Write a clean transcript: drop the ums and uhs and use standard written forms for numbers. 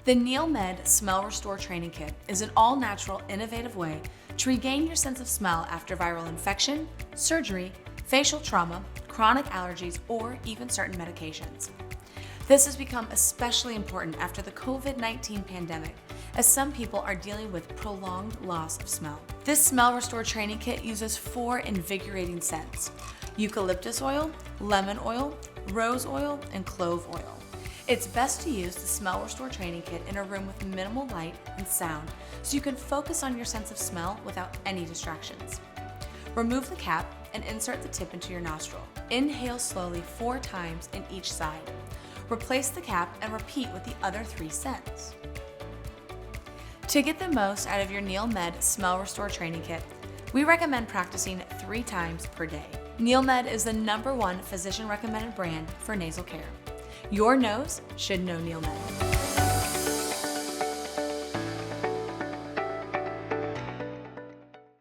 The NeilMed Smell Restore Training Kit is an all-natural, innovative way to regain your sense of smell after viral infection, surgery, facial trauma, chronic allergies, or even certain medications. This has become especially important after the COVID-19 pandemic, as some people are dealing with prolonged loss of smell. This Smell Restore Training Kit uses 4 invigorating scents: eucalyptus oil, lemon oil, rose oil, and clove oil. It's best to use the Smell Restore Training Kit in a room with minimal light and sound so you can focus on your sense of smell without any distractions. Remove the cap and insert the tip into your nostril. Inhale slowly 4 times in each side. Replace the cap and repeat with the other 3 scents. To get the most out of your NeilMed Smell Restore Training Kit, we recommend practicing 3 times per day. NeilMed is the #1 physician-recommended brand for nasal care. Your nose should know NeilMed.